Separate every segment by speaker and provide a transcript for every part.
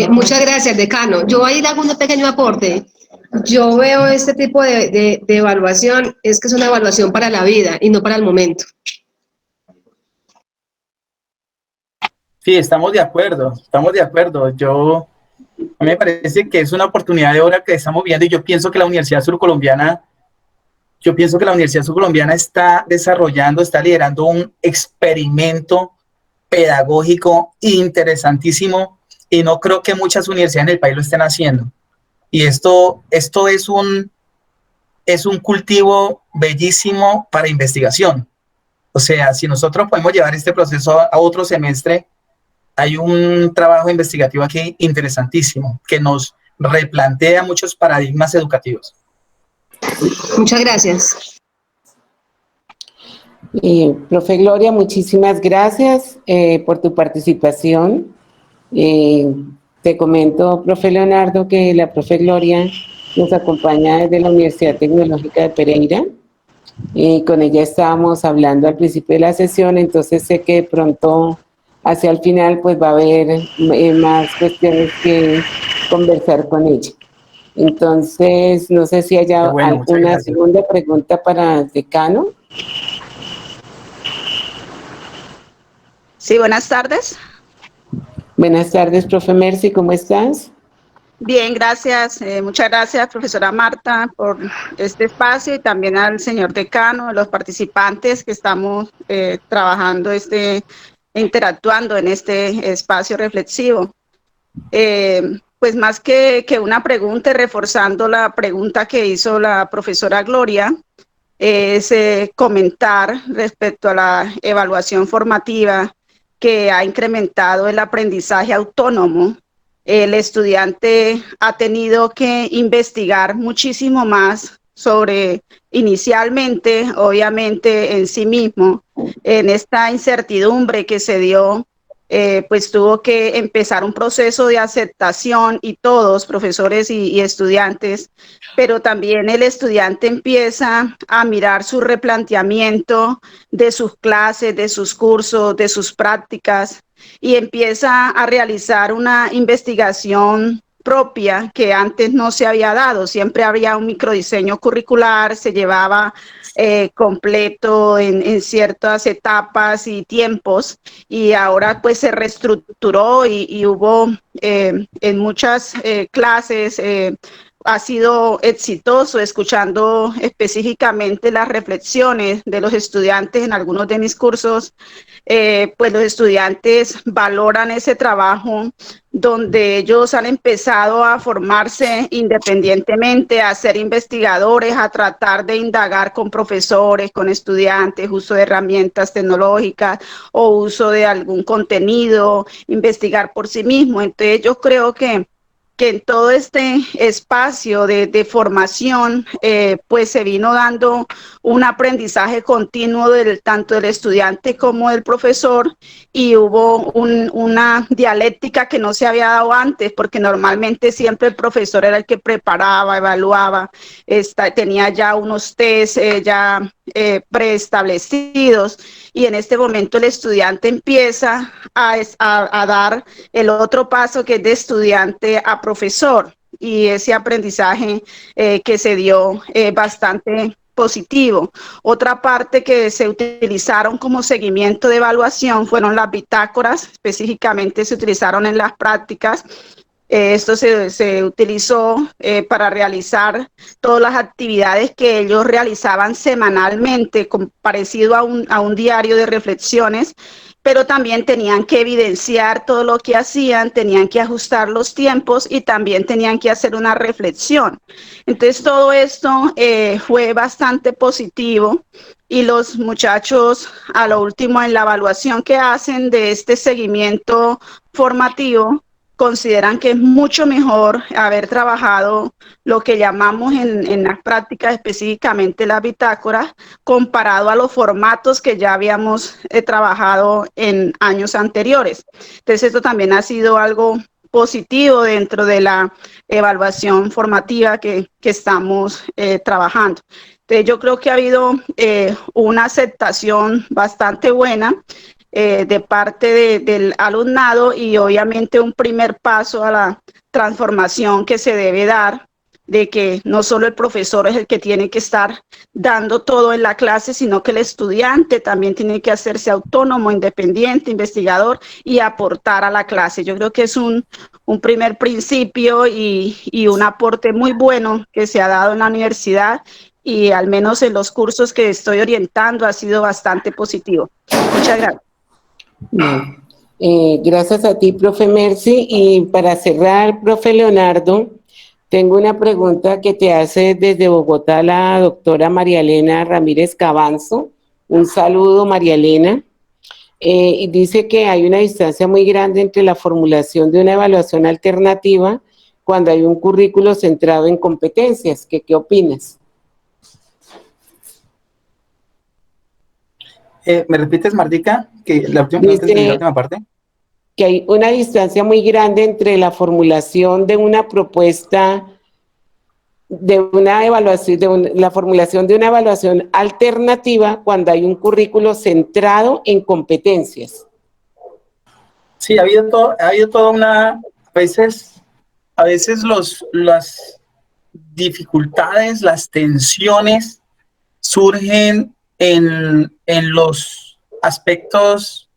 Speaker 1: Muchas gracias, decano. Yo ahí le hago un pequeño aporte. Yo veo este tipo de evaluación, es que es una evaluación para la vida y no para el momento.
Speaker 2: Sí, estamos de acuerdo, estamos de acuerdo. A mí me parece que es una oportunidad de oro que estamos viendo y yo pienso que la Universidad Surcolombiana, está desarrollando, está liderando un experimento pedagógico interesantísimo y no creo que muchas universidades en el país lo estén haciendo. Y esto es un cultivo bellísimo para investigación. O sea, si nosotros podemos llevar este proceso a otro semestre, hay un trabajo investigativo aquí interesantísimo que nos replantea muchos paradigmas educativos.
Speaker 1: Muchas gracias.
Speaker 3: Profe Gloria, muchísimas gracias por tu participación. Te comento, profe Leonardo, que la profe Gloria nos acompaña desde la Universidad Tecnológica de Pereira. Con ella estábamos hablando al principio de la sesión, entonces sé que de pronto hacia el final pues va a haber más cuestiones que conversar con ella. Entonces, no sé si haya alguna segunda pregunta para el decano.
Speaker 4: Sí, buenas tardes.
Speaker 3: Buenas tardes, profe Mercy, ¿cómo estás?
Speaker 4: Bien, gracias. Muchas gracias, profesora Marta, por este espacio y también al señor decano, los participantes que estamos trabajando, interactuando en este espacio reflexivo. Pues más que una pregunta, reforzando la pregunta que hizo la profesora Gloria, es comentar respecto a la evaluación formativa que ha incrementado el aprendizaje autónomo. El estudiante ha tenido que investigar muchísimo más sobre, inicialmente, obviamente, en sí mismo, en esta incertidumbre que se dio, pues tuvo que empezar un proceso de aceptación y todos, profesores y estudiantes, pero también el estudiante empieza a mirar su replanteamiento de sus clases, de sus cursos, de sus prácticas y empieza a realizar una investigación propia que antes no se había dado. Siempre había un microdiseño curricular, se llevaba completo en ciertas etapas y tiempos, y ahora pues se reestructuró y hubo en muchas clases ha sido exitoso, escuchando específicamente las reflexiones de los estudiantes en algunos de mis cursos. Pues los estudiantes valoran ese trabajo donde ellos han empezado a formarse independientemente, a ser investigadores, a tratar de indagar con profesores, con estudiantes, uso de herramientas tecnológicas o uso de algún contenido, investigar por sí mismo. Entonces yo creo que en todo este espacio de formación, pues se vino dando un aprendizaje continuo tanto del estudiante como del profesor, y hubo una dialéctica que no se había dado antes, porque normalmente siempre el profesor era el que preparaba, evaluaba, tenía ya unos test preestablecidos, y en este momento el estudiante empieza a dar el otro paso, que es de estudiante a profesor, y ese aprendizaje que se dio bastante positivo. Otra parte que se utilizaron como seguimiento de evaluación fueron las bitácoras, específicamente se utilizaron en las prácticas. Esto se utilizó para realizar todas las actividades que ellos realizaban semanalmente, parecido a un diario de reflexiones, pero también tenían que evidenciar todo lo que hacían, tenían que ajustar los tiempos y también tenían que hacer una reflexión. Entonces todo esto fue bastante positivo, y los muchachos a lo último en la evaluación que hacen de este seguimiento formativo consideran que es mucho mejor haber trabajado lo que llamamos en las prácticas, específicamente las bitácoras, comparado a los formatos que ya habíamos trabajado en años anteriores. Entonces, esto también ha sido algo positivo dentro de la evaluación formativa que estamos trabajando. Entonces, yo creo que ha habido una aceptación bastante buena. de parte del alumnado y obviamente un primer paso a la transformación que se debe dar, de que no solo el profesor es el que tiene que estar dando todo en la clase, sino que el estudiante también tiene que hacerse autónomo, independiente, investigador y aportar a la clase. Yo creo que es un primer principio y un aporte muy bueno que se ha dado en la universidad y al menos en los cursos que estoy orientando ha sido bastante positivo. Muchas gracias.
Speaker 3: Bien. Gracias a ti, profe Mercy. Y para cerrar, profe Leonardo, tengo una pregunta que te hace desde Bogotá la doctora María Elena Ramírez Cabanzo. Un saludo, María Elena. Y dice que hay una distancia muy grande entre la formulación de una evaluación alternativa cuando hay un currículo centrado en competencias. ¿Qué opinas?
Speaker 2: ¿Me repites, Martica? Que la última, no te entendí la última parte.
Speaker 3: Que hay una distancia muy grande entre la formulación de una propuesta, de una evaluación, la formulación de una evaluación alternativa cuando hay un currículo centrado en competencias.
Speaker 2: Sí, ha habido toda una, a veces las dificultades, las tensiones surgen en los aspectos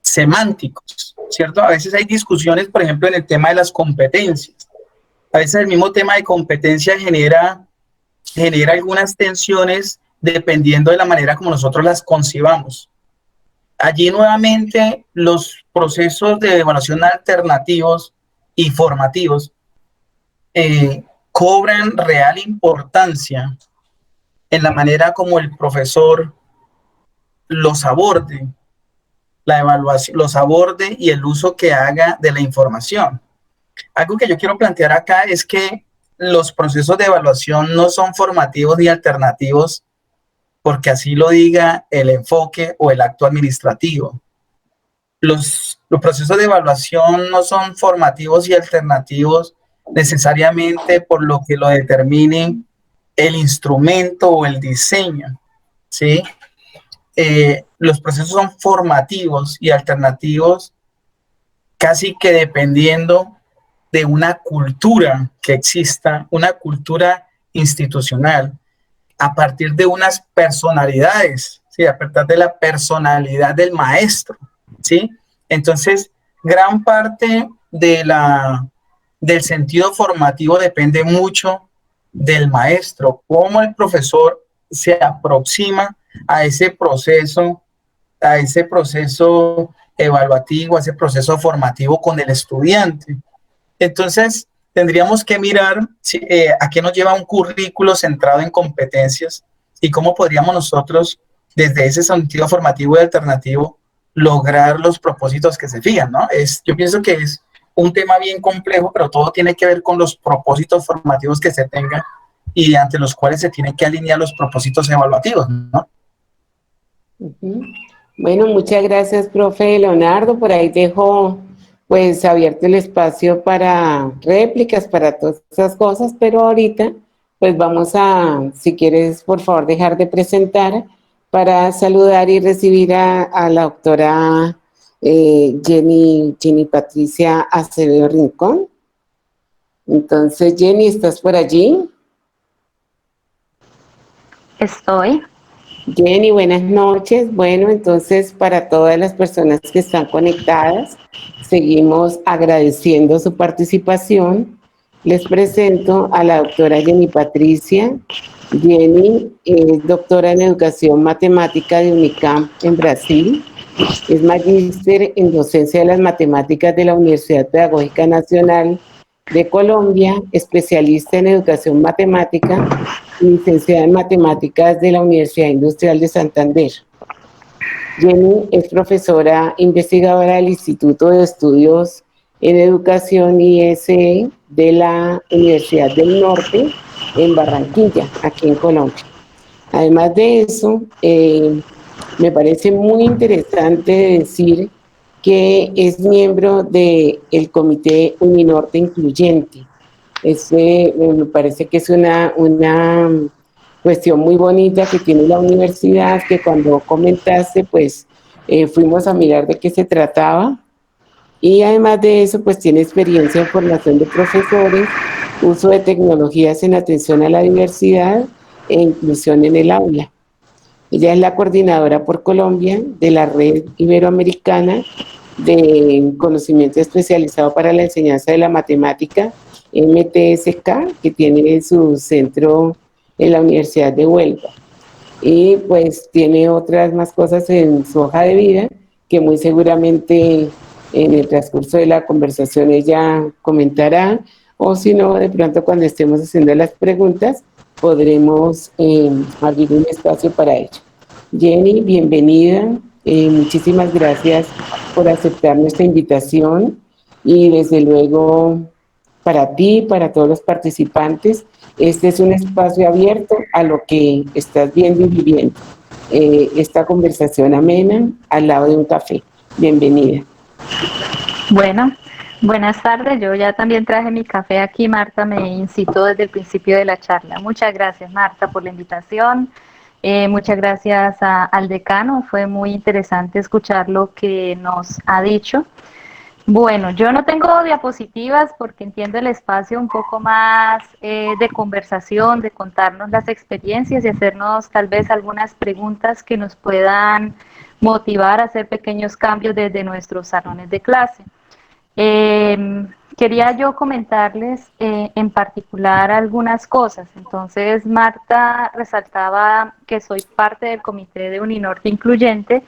Speaker 2: semánticos, ¿cierto? A veces hay discusiones, por ejemplo, en el tema de las competencias. A veces el mismo tema de competencia genera algunas tensiones dependiendo de la manera como nosotros las concibamos. Allí nuevamente los procesos de evaluación alternativos y formativos cobran real importancia en la manera como el profesor los aborde, la evaluación, los aborde y el uso que haga de la información. Algo que yo quiero plantear acá es que los procesos de evaluación no son formativos ni alternativos porque así lo diga el enfoque o el acto administrativo. Los procesos de evaluación no son formativos y alternativos necesariamente por lo que lo determine el instrumento o el diseño, ¿sí? Los procesos son formativos y alternativos casi que dependiendo de una cultura que exista, una cultura institucional, a partir de unas personalidades, ¿sí? A partir de la personalidad del maestro, ¿sí? Entonces, gran parte del sentido formativo depende mucho del maestro, cómo el profesor se aproxima a ese proceso evaluativo, a ese proceso formativo con el estudiante. Entonces, tendríamos que mirar a qué nos lleva un currículo centrado en competencias y cómo podríamos nosotros, desde ese sentido formativo y alternativo, lograr los propósitos que se fijan, ¿no? Yo pienso que es un tema bien complejo, pero todo tiene que ver con los propósitos formativos que se tengan y ante los cuales se tienen que alinear los propósitos evaluativos, ¿no?
Speaker 3: Bueno, muchas gracias, profe Leonardo. Por ahí dejo pues abierto el espacio para réplicas, para todas esas cosas, pero ahorita pues vamos a, si quieres, por favor, dejar de presentar para saludar y recibir a la doctora Jenny Patricia Acevedo Rincón. Entonces, Jenny, ¿estás por allí?
Speaker 5: Estoy.
Speaker 3: Jenny, buenas noches. Bueno, entonces para todas las personas que están conectadas, seguimos agradeciendo su participación. Les presento a la doctora Jenny Patricia. Jenny es doctora en Educación Matemática de Unicamp en Brasil. Es magíster en Docencia de las Matemáticas de la Universidad Pedagógica Nacional de Colombia, especialista en Educación Matemática y licenciada en Matemáticas de la Universidad Industrial de Santander. Jenny es profesora investigadora del Instituto de Estudios en Educación ISE de la Universidad del Norte en Barranquilla, aquí en Colombia. Además de eso, me parece muy interesante decir que es miembro del Comité Uninorte Incluyente. Me parece que es una cuestión muy bonita que tiene la universidad, que cuando comentaste, pues fuimos a mirar de qué se trataba. Y además de eso, pues tiene experiencia en formación de profesores, uso de tecnologías en atención a la diversidad e inclusión en el aula. Ella es la coordinadora por Colombia de la Red Iberoamericana de Conocimiento Especializado para la Enseñanza de la Matemática, MTSK, que tiene su centro en la Universidad de Huelva. Y pues tiene otras más cosas en su hoja de vida que muy seguramente en el transcurso de la conversación ella comentará, o si no, de pronto cuando estemos haciendo las preguntas podremos abrir un espacio para ello. Jenny, bienvenida. Muchísimas gracias por aceptar nuestra invitación y desde luego para ti, para todos los participantes, este es un espacio abierto a lo que estás viendo y viviendo. Esta conversación amena al lado de un café. Bienvenida.
Speaker 5: Bueno, buenas tardes. Yo ya también traje mi café aquí. Marta me incitó desde el principio de la charla. Muchas gracias, Marta, por la invitación. Muchas gracias al decano. Fue muy interesante escuchar lo que nos ha dicho. Bueno, yo no tengo diapositivas porque entiendo el espacio un poco más de conversación, de contarnos las experiencias y hacernos tal vez algunas preguntas que nos puedan motivar a hacer pequeños cambios desde nuestros salones de clase. Quería yo comentarles en particular algunas cosas. Entonces, Marta resaltaba que soy parte del comité de Uninorte Incluyente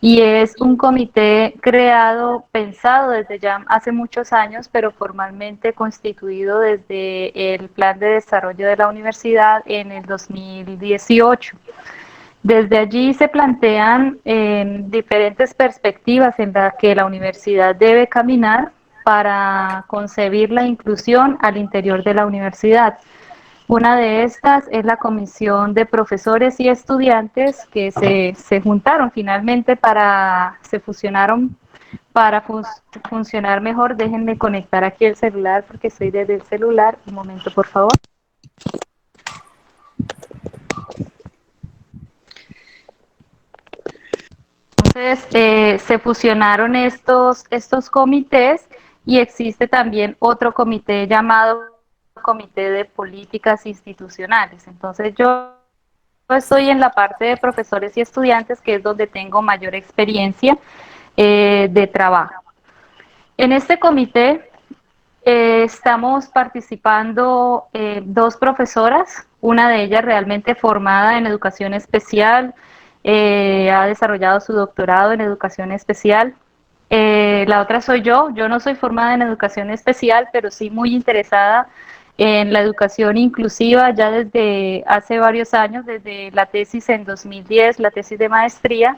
Speaker 5: y es un comité creado, pensado desde ya hace muchos años, pero formalmente constituido desde el Plan de Desarrollo de la Universidad en el 2018. Desde allí se plantean diferentes perspectivas en las que la universidad debe caminar para concebir la inclusión al interior de la universidad. Una de estas es la comisión de profesores y estudiantes que se juntaron finalmente se fusionaron para funcionar mejor. Déjenme conectar aquí el celular porque estoy desde el celular. Un momento, por favor. Entonces, se fusionaron estos comités y existe también otro comité llamado Comité de Políticas Institucionales. Entonces, yo estoy en la parte de profesores y estudiantes, que es donde tengo mayor experiencia de trabajo. En este comité estamos participando dos profesoras, una de ellas realmente formada en educación especial, ha desarrollado su doctorado en educación especial. La otra soy yo no soy formada en educación especial, pero sí muy interesada en la educación inclusiva ya desde hace varios años, desde la tesis en 2010, la tesis de maestría,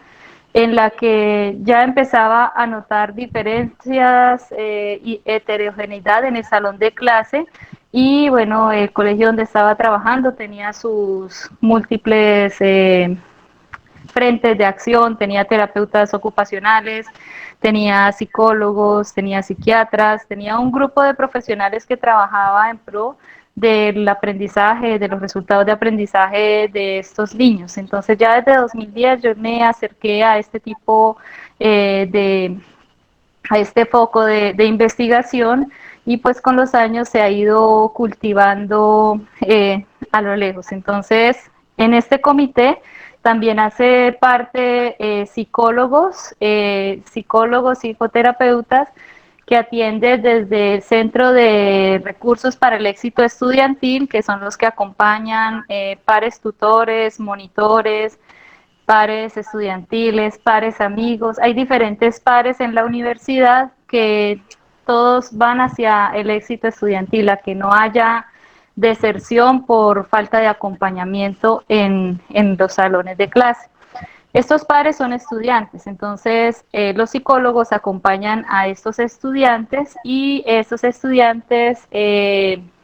Speaker 5: en la que ya empezaba a notar diferencias y heterogeneidad en el salón de clase. Y bueno, el colegio donde estaba trabajando tenía sus múltiples frentes de acción, tenía terapeutas ocupacionales, tenía psicólogos, tenía psiquiatras, tenía un grupo de profesionales que trabajaba en pro del aprendizaje, de los resultados de aprendizaje de estos niños. Entonces ya desde 2010 yo me acerqué a este tipo a este foco de investigación y pues con los años se ha ido cultivando a lo lejos. Entonces, en este comité también hace parte psicólogos, psicoterapeutas, que atiende desde el Centro de Recursos para el Éxito Estudiantil, que son los que acompañan pares tutores, monitores, pares estudiantiles, pares amigos. Hay diferentes pares en la universidad que todos van hacia el éxito estudiantil, a que no haya deserción por falta de acompañamiento en los salones de clase. Estos padres son estudiantes, entonces los psicólogos acompañan a estos estudiantes y estos estudiantes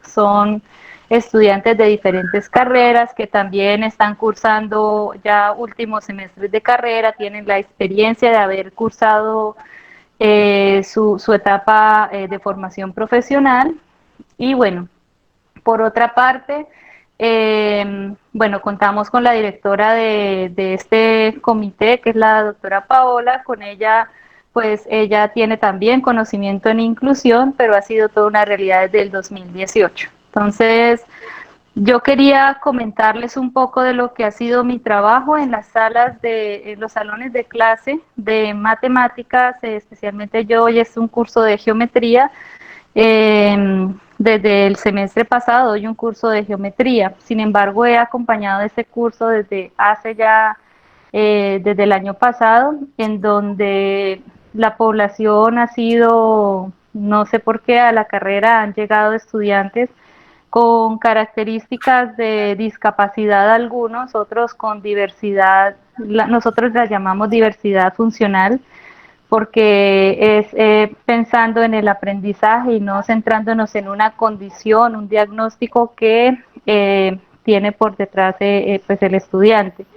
Speaker 5: son estudiantes de diferentes carreras que también están cursando ya últimos semestres de carrera, tienen la experiencia de haber cursado su etapa de formación profesional y bueno, por otra parte, Bueno, contamos con la directora de este comité, que es la doctora Paola. Con ella, pues ella tiene también conocimiento en inclusión, pero ha sido toda una realidad desde el 2018. Entonces, yo quería comentarles un poco de lo que ha sido mi trabajo en las salas en los salones de clase de matemáticas, especialmente yo hoy es un curso de geometría. Desde el semestre pasado doy un curso de geometría. Sin embargo, he acompañado ese curso desde hace ya, desde el año pasado, en donde la población ha sido, no sé por qué, a la carrera han llegado estudiantes con características de discapacidad algunos, otros con diversidad, nosotros la llamamos diversidad funcional, porque es pensando en el aprendizaje y no centrándonos en una condición, un diagnóstico que tiene por detrás pues el estudiante.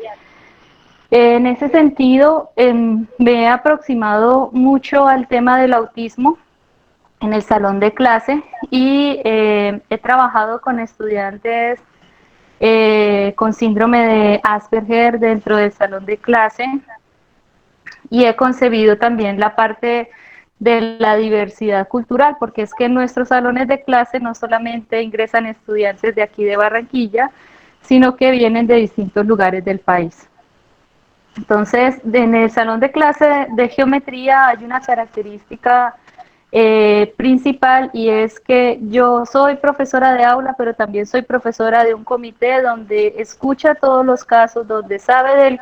Speaker 5: En ese sentido, me he aproximado mucho al tema del autismo en el salón de clase y he trabajado con estudiantes con síndrome de Asperger dentro del salón de clase, y he concebido también la parte de la diversidad cultural, porque es que en nuestros salones de clase no solamente ingresan estudiantes de aquí de Barranquilla, sino que vienen de distintos lugares del país. Entonces, en el salón de clase de geometría hay una característica principal, y es que yo soy profesora de aula, pero también soy profesora de un comité donde escucha todos los casos, donde sabe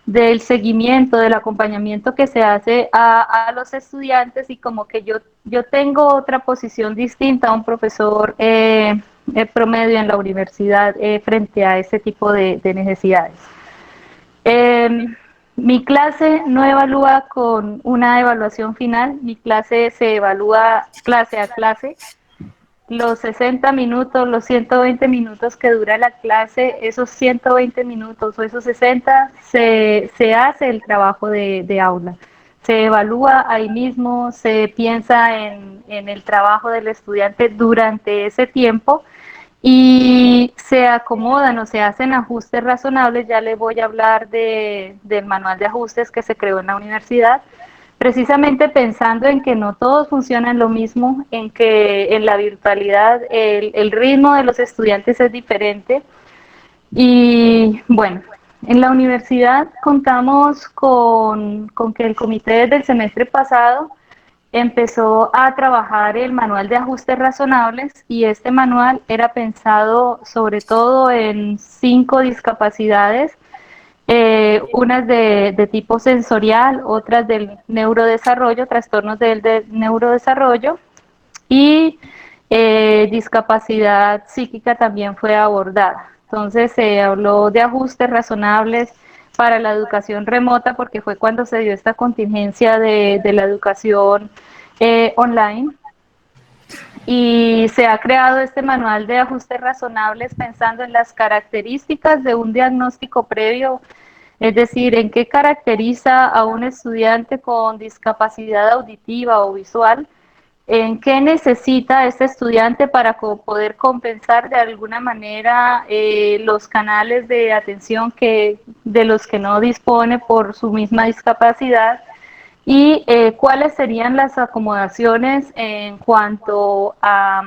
Speaker 5: del seguimiento, del acompañamiento que se hace a los estudiantes, y como que yo tengo otra posición distinta a un profesor promedio en la universidad frente a ese tipo de necesidades. Mi clase no evalúa con una evaluación final, mi clase se evalúa clase a clase. Los 60 minutos, los 120 minutos que dura la clase, esos 120 minutos o esos 60, se hace el trabajo de aula. Se evalúa ahí mismo, se piensa en el trabajo del estudiante durante ese tiempo y se acomodan o se hacen ajustes razonables. Ya le voy a hablar del manual de ajustes que se creó en la universidad, precisamente pensando en que no todos funcionan lo mismo, en que en la virtualidad el ritmo de los estudiantes es diferente. Y bueno, en la universidad contamos con que el comité del semestre pasado empezó a trabajar el manual de ajustes razonables, y este manual era pensado sobre todo en 5 discapacidades, unas de tipo sensorial, otras del neurodesarrollo, trastornos del neurodesarrollo, y discapacidad psíquica también fue abordada. Entonces se habló de ajustes razonables para la educación remota, porque fue cuando se dio esta contingencia de la educación online, y se ha creado este manual de ajustes razonables pensando en las características de un diagnóstico previo, es decir, en qué caracteriza a un estudiante con discapacidad auditiva o visual, en qué necesita este estudiante para poder compensar de alguna manera los canales de atención de los que no dispone por su misma discapacidad, y cuáles serían las acomodaciones en cuanto a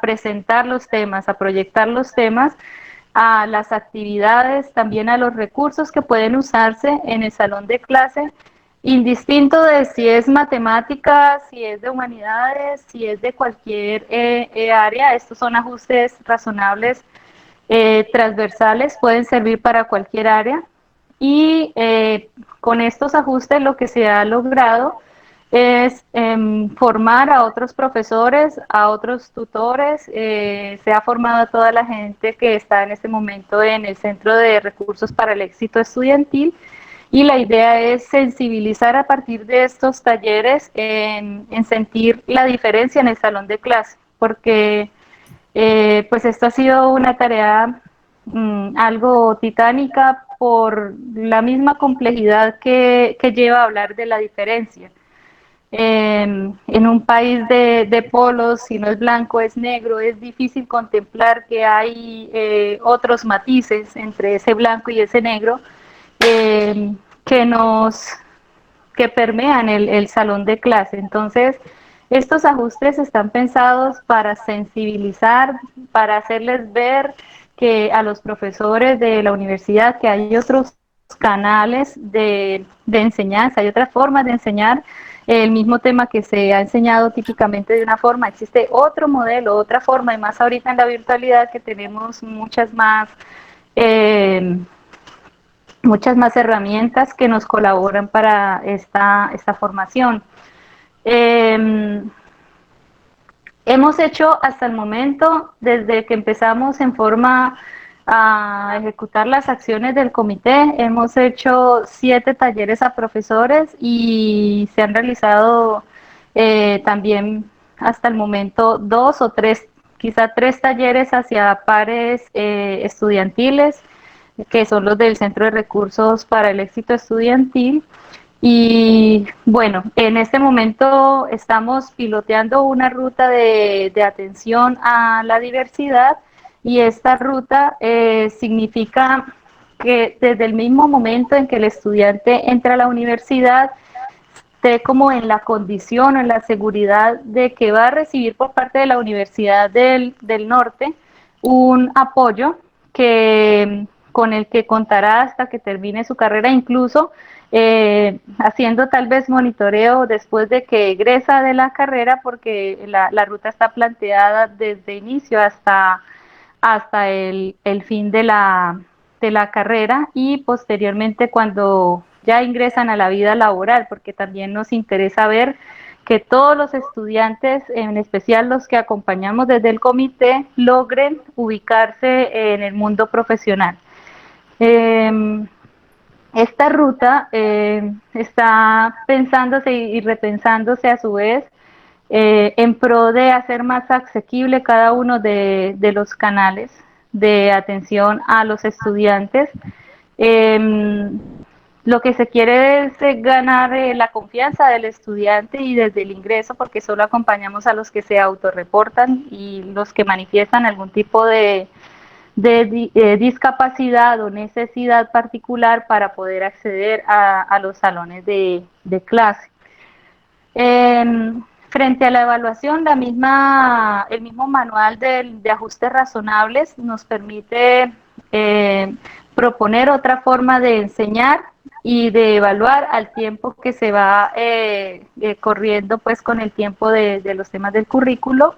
Speaker 5: presentar los temas, a proyectar los temas, a las actividades, también a los recursos que pueden usarse en el salón de clase, indistinto de si es matemáticas, si es de humanidades, si es de cualquier área. Estos son ajustes razonables transversales, pueden servir para cualquier área, y con estos ajustes lo que se ha logrado es formar a otros profesores, a otros tutores. Se ha formado a toda la gente que está en este momento en el Centro de Recursos para el Éxito Estudiantil, y la idea es sensibilizar a partir de estos talleres en sentir la diferencia en el salón de clase, porque pues esto ha sido una tarea algo titánica por la misma complejidad que lleva a hablar de la diferencia. en un país de polos, si no es blanco es negro, es difícil contemplar que hay otros matices entre ese blanco y ese negro eh, que nos que permean el salón de clase. Entonces, estos ajustes están pensados para sensibilizar, para hacerles ver que a los profesores de la universidad que hay otros canales de enseñanza, hay otras formas de enseñar el mismo tema que se ha enseñado típicamente de una forma, existe otro modelo, otra forma, y más ahorita en la virtualidad que tenemos eh, muchas más herramientas que nos colaboran para esta formación. Eh, Hemos hecho hasta el momento, desde que empezamos en forma a ejecutar las acciones del comité, hemos hecho 7 talleres a profesores y se han realizado también hasta el momento 2 o 3, quizá 3 talleres hacia pares estudiantiles, que son los del Centro de Recursos para el Éxito Estudiantil. Y bueno, en este momento estamos piloteando una ruta de atención a la diversidad y esta ruta significa que desde el mismo momento en que el estudiante entra a la universidad, esté como en la condición o en la seguridad de que va a recibir por parte de la Universidad del Norte un apoyo que, con el que contará hasta que termine su carrera, incluso haciendo tal vez monitoreo después de que egresa de la carrera, porque la ruta está planteada desde inicio hasta el fin de la carrera y posteriormente cuando ya ingresan a la vida laboral, porque también nos interesa ver que todos los estudiantes, en especial los que acompañamos desde el comité, logren ubicarse en el mundo profesional. Esta ruta está pensándose y repensándose a su vez en pro de hacer más asequible cada uno de los canales de atención a los estudiantes. Eh, lo que se quiere es ganar la confianza del estudiante y desde el ingreso, porque solo acompañamos a los que se autorreportan y los que manifiestan algún tipo de discapacidad o necesidad particular para poder acceder a los salones de clase. Frente a la evaluación, el mismo manual de ajustes razonables nos permite proponer otra forma de enseñar y de evaluar al tiempo que se va corriendo pues con el tiempo de los temas del currículo.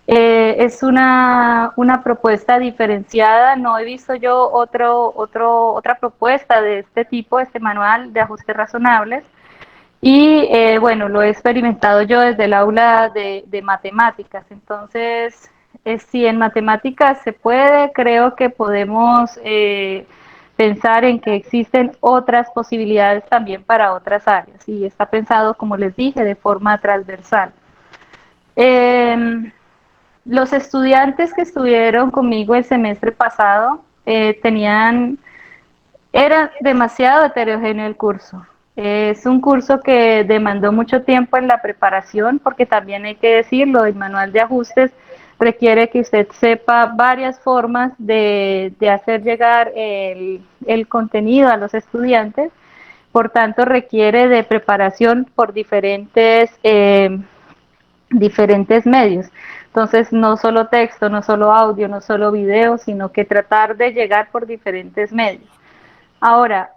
Speaker 5: Es una propuesta diferenciada, no he visto yo otra propuesta de este tipo, este manual de ajustes razonables. Y bueno, lo he experimentado yo desde el aula de matemáticas. Entonces, si en matemáticas se puede, creo que podemos pensar en que existen otras posibilidades también para otras áreas. Y está pensado, como les dije, de forma transversal. Los estudiantes que estuvieron conmigo el semestre pasado era demasiado heterogéneo el curso. Es un curso que demandó mucho tiempo en la preparación, porque también hay que decirlo, el manual de ajustes requiere que usted sepa varias formas de hacer llegar el contenido a los estudiantes, por tanto requiere de preparación por diferentes medios. Entonces, no solo texto, no solo audio, no solo video, sino que tratar de llegar por diferentes medios. Ahora,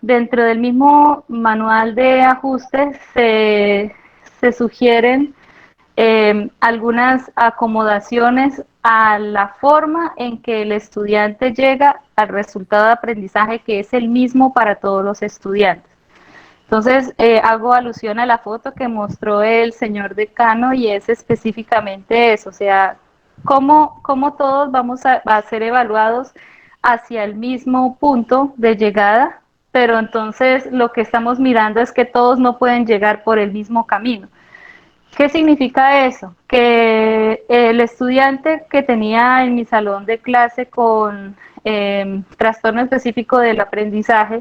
Speaker 5: dentro del mismo manual de ajustes se sugieren algunas acomodaciones a la forma en que el estudiante llega al resultado de aprendizaje, que es el mismo para todos los estudiantes. Entonces, hago alusión a la foto que mostró el señor decano y es específicamente eso, o sea, cómo todos vamos a ser evaluados hacia el mismo punto de llegada, pero entonces lo que estamos mirando es que todos no pueden llegar por el mismo camino. ¿Qué significa eso? Que el estudiante que tenía en mi salón de clase con trastorno específico del aprendizaje,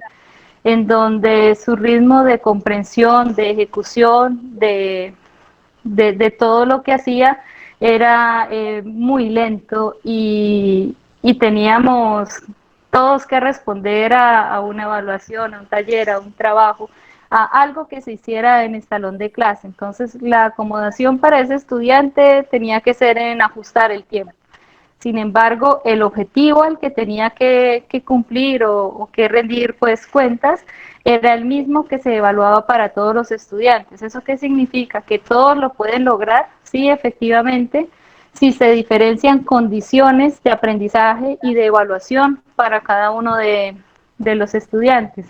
Speaker 5: en donde su ritmo de comprensión, de ejecución, de todo lo que hacía era muy lento y teníamos todos que responder a una evaluación, a un taller, a un trabajo, a algo que se hiciera en el salón de clase. Entonces la acomodación para ese estudiante tenía que ser en ajustar el tiempo. Sin embargo, el objetivo al que tenía que cumplir o que rendir pues cuentas era el mismo que se evaluaba para todos los estudiantes. ¿Eso qué significa? Que todos lo pueden lograr, sí, efectivamente, si se diferencian condiciones de aprendizaje y de evaluación para cada uno de los estudiantes.